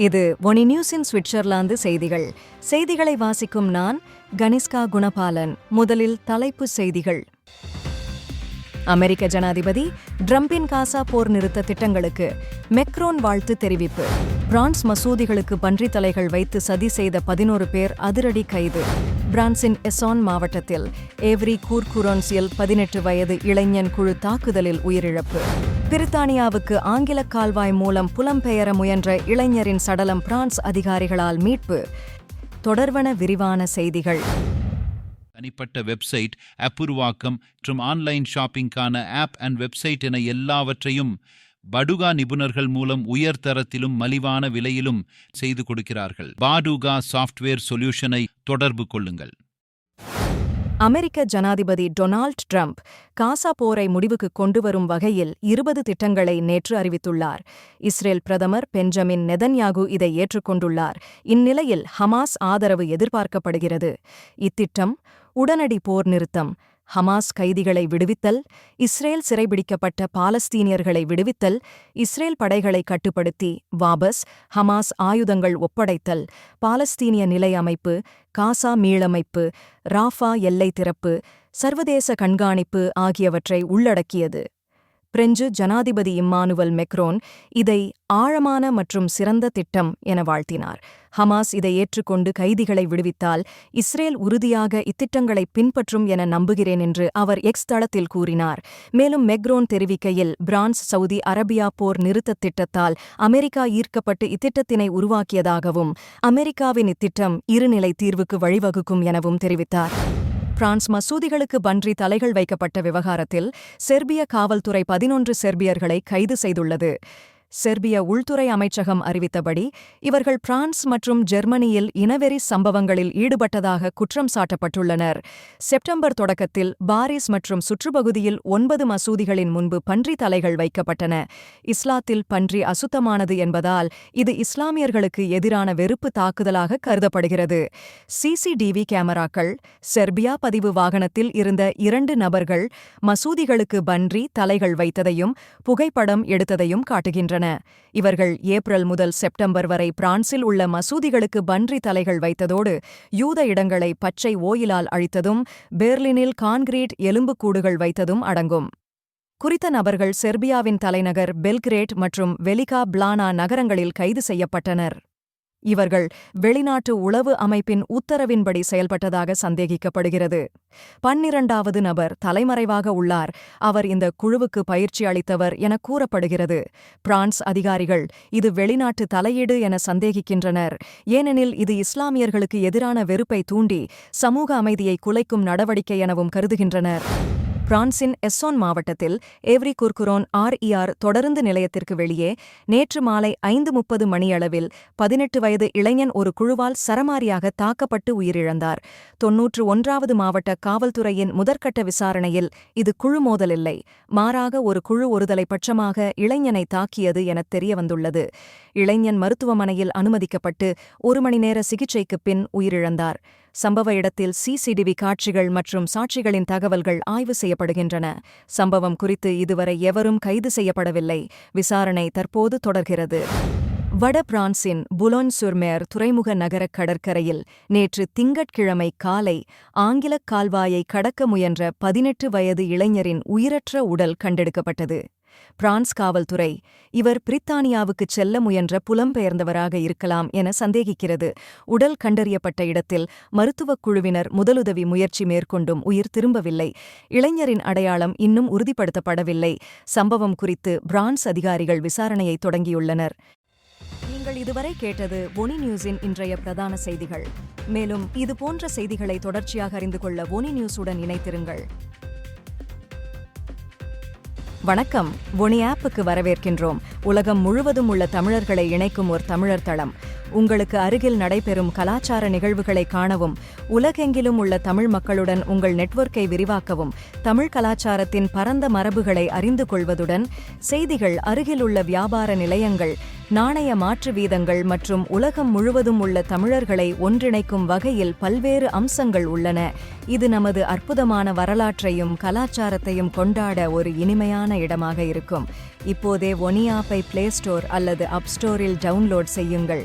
இது ஒனி நியூஸின் சுவிட்சர்லாந்து செய்திகள். செய்திகளை வாசிக்கும் நான் கனிஷ்கா குணபாலன். முதலில் தலைப்புச் செய்திகள். அமெரிக்க ஜனாதிபதி ட்ரம்பின் காசா போர் நிறுத்த திட்டங்களுக்கு மெக்ரோன் வாழ்த்து தெரிவிப்பு. பிரான்ஸ் மசூதிகளுக்கு பன்றித் தலைகள் வைத்து சதி செய்த 11 பேர் அதிரடி கைது. பிரான்சின் எசான் மாவட்டத்தில் ஏவ்ரி கூர்குரோன்சியில் 18 வயது இளைஞன் குழு தாக்குதலில் உயிரிழப்பு. பிரித்தானியாவுக்கு ஆங்கில கால்வாய் மூலம் புலம்பெயர முயன்ற இளைஞரின் சடலம் பிரான்ஸ் அதிகாரிகளால் மீட்பு. தொடர்வன விரிவான செய்திகள். தனிப்பட்ட வெப்சைட், ஆப் உருவாக்கம் மற்றும் ஆன்லைன் ஷாப்பிங்கான ஆப் அண்ட் வெப்சைட் என எல்லாவற்றையும் படுகா நிபுணர்கள் மூலம் உயர்தரத்திலும் மலிவான விலையிலும் செய்து கொடுக்கிறார்கள். பாடுகா சாஃப்ட்வேர் சொல்யூஷனை தொடர்பு கொள்ளுங்கள். அமெரிக்க ஜனாதிபதி டொனால்ட் ட்ரம்ப் காசா போரை முடிவுக்கு கொண்டுவரும் வகையில் 20 திட்டங்களை நேற்று அறிவித்துள்ளார். இஸ்ரேல் பிரதமர் பெஞ்சமின் நெதன்யாகு இதை ஏற்றுக்கொண்டுள்ளார். இந்நிலையில் ஹமாஸ் ஆதரவு எதிர்பார்க்கப்படுகிறது. இத்திட்டம் உடனடி போர் நிறுத்தம், ஹமாஸ் கைதிகளை விடுவித்தல், இஸ்ரேல் சிறைபிடிக்கப்பட்ட பாலஸ்தீனியர்களை விடுவித்தல், இஸ்ரேல் படைகளை கட்டுப்படுத்தி வாபஸ், ஹமாஸ் ஆயுதங்கள் ஒப்படைத்தல், பாலஸ்தீனிய நிலை அமைப்பு, காசா மீளமைப்பு, ராஃபா எல்லை திறப்பு, சர்வதேச கண்காணிப்பு ஆகியவற்றை உள்ளடக்கியது. பிரெஞ்சு ஜனாதிபதி இம்மானுவல் மெக்ரோன் இதை ஆழமான மற்றும் சிறந்த திட்டம் என வாழ்த்தினார். ஹமாஸ் இதை ஏற்றுக்கொண்டு கைதிகளை விடுவித்தால் இஸ்ரேல் உறுதியாக இத்திட்டங்களை பின்பற்றும் என நம்புகிறேன் என்று அவர் எக்ஸ் தளத்தில் கூறினார். மேலும் மெக்ரோன் தெரிவிக்கையில், பிரான்ஸ் சவுதி அரேபியா போர் நிறுத்தத் திட்டத்தால் அமெரிக்கா ஈர்க்கப்பட்டு இத்திட்டத்தினை உருவாக்கியதாகவும் அமெரிக்காவின் இத்திட்டம் இருநிலை தீர்வுக்கு வழிவகுக்கும் எனவும் தெரிவித்தார். பிரான்ஸ் மசூதிகளுக்கு பன்றி தலைகள் வைக்கப்பட்ட விவகாரத்தில் செர்பிய காவல்துறை 11 செர்பியர்களை கைது செய்துள்ளது. செர்பிய உள்துறை அமைச்சகம் அறிவித்தபடி இவர்கள் பிரான்ஸ் மற்றும் ஜெர்மனியில் இனவெறி சம்பவங்களில் ஈடுபட்டதாக குற்றம் சாட்டப்பட்டுள்ளனர். செப்டம்பர் தொடக்கத்தில் பாரிஸ் மற்றும் சுற்றுப்பகுதியில் 9 மசூதிகளின் முன்பு பன்றி தலைகள் வைக்கப்பட்டன. இஸ்லாத்தில் பன்றி அசுத்தமானது என்பதால் இது இஸ்லாமியர்களுக்கு எதிரான வெறுப்பு தாக்குதலாக கருதப்படுகிறது. சிசிடிவி கேமராக்கள் செர்பியா பதிவு வாகனத்தில் இருந்த 2 நபர்கள் மசூதிகளுக்கு பன்றி தலைகள் வைத்ததையும் புகைப்படம் எடுத்ததையும் காட்டுகின்றன. இவர்கள் ஏப்ரல் முதல் செப்டம்பர் வரை பிரான்சில் உள்ள மசூதிகளுக்கு பன்றி தலைகள் வைத்ததோடு யூத இடங்களை பச்சை ஓயிலால் அழித்ததும் பெர்லினில் கான்கிரீட் எலும்புக்கூடுகள் வைத்ததும் அடங்கும். குறித்த நபர்கள் செர்பியாவின் தலைநகர் பெல்கிரேட் மற்றும் வெலிகா பிளானா நகரங்களில் கைது செய்யப்பட்டனர். இவர்கள் வெளிநாட்டு உளவு அமைப்பின் உத்தரவின்படி செயல்பட்டதாக சந்தேகிக்கப்படுகிறது. 12வது நபர் தலைமறைவாக உள்ளார். அவர் இந்த குழுவுக்கு பயிற்சி அளித்தவர் என கூறப்படுகிறது. பிரான்ஸ் அதிகாரிகள் இது வெளிநாட்டு தலையீடு என சந்தேகிக்கின்றனர். ஏனெனில் இது இஸ்லாமியர்களுக்கு எதிரான வெறுப்பை தூண்டி சமூக அமைதியை குலைக்கும் நடவடிக்கை எனவும் கருதுகின்றனர். பிரான்சின் எஸ்ஸோன் மாவட்டத்தில் ஏவ்ரி கூர்குரோன் RER தொடருந்து நிலையத்திற்கு வெளியே நேற்று மாலை 5:30 மணியளவில் 18 வயது இளைஞன் ஒரு குழுவால் சரமாரியாக தாக்கப்பட்டு உயிரிழந்தார். 91வது மாவட்ட காவல்துறையின் முதற்கட்ட விசாரணையில் இது குழு மோதலில்லை, மாறாக ஒரு குழு ஒருதலை பட்சமாக இளைஞனை தாக்கியது என தெரியவந்துள்ளது. இளைஞன் மருத்துவமனையில் அனுமதிக்கப்பட்டு 1 மணி நேர சிகிச்சைக்குப் பின் உயிரிழந்தார். சம்பவ இடத்தில் சிசிடிவி காட்சிகள் மற்றும் சாட்சிகளின் தகவல்கள் ஆய்வு செய்யப்படுகின்றன. சம்பவம் குறித்து இதுவரை எவரும் கைது செய்யப்படவில்லை. விசாரணை தற்போது தொடர்கிறது. வட பிரான்சின் புலோன்-சுர்-மேர் துறைமுக நகரக் கடற்கரையில் நேற்று திங்கட்கிழமை காலை ஆங்கிலக் கால்வாயை கடக்க முயன்ற 18 வயது இளைஞரின் உயிரற்ற உடல் கண்டெடுக்கப்பட்டது. பிரான்ஸ் காவல்துறை இவர் பிரித்தானியாவுக்குச் செல்ல முயன்ற புலம்பெயர்ந்தவராக இருக்கலாம் என சந்தேகிக்கிறது. உடல் கண்டறியப்பட்ட இடத்தில் மருத்துவக் குழுவினர் முதலுதவி முயற்சி மேற்கொண்டும் உயிர் திரும்பவில்லை. இளைஞரின் அடையாளம் இன்னும் உறுதிப்படுத்தப்படவில்லை. சம்பவம் குறித்து பிரான்ஸ் அதிகாரிகள் விசாரணையை தொடங்கியுள்ளனர். நீங்கள் இதுவரை கேட்டது ஒனி நியூஸின் இன்றைய பிரதான செய்திகள். மேலும் இதுபோன்ற செய்திகளை தொடர்ச்சியாக அறிந்து கொள்ள ஒனி நியூஸுடன் இணைத்திருங்கள். வணக்கம். ஒனி ஆப்புக்கு வரவேற்கின்றோம். உலகம் முழுவதும் உள்ள தமிழர்களை இணைக்கும் ஒரு தமிழர் தளம். உங்களுக்கு அருகில் நடைபெறும் கலாச்சார நிகழ்வுகளை காணவும், உலகெங்கிலும் உள்ள தமிழ் மக்களுடன் உங்கள் நெட்வொர்க்கை விரிவாக்கவும், தமிழ் கலாச்சாரத்தின் பரந்த மரபுகளை அறிந்து கொள்வதுடன் செய்திகள், அருகில் உள்ள வியாபார நிலையங்கள், நாணய மாற்று வீதங்கள் மற்றும் உலகம் முழுவதும் உள்ள தமிழர்களை ஒன்றிணைக்கும் வகையில் பல்வேறு அம்சங்கள் உள்ளன. இது நமது அற்புதமான வரலாற்றையும் கலாச்சாரத்தையும் கொண்டாட ஒரு இனிமையான இடமாக இருக்கும். இப்போதே ஒனி ஆப்பை பிளே ஸ்டோர் அல்லது அப் ஸ்டோரில் டவுன்லோட் செய்யுங்கள்.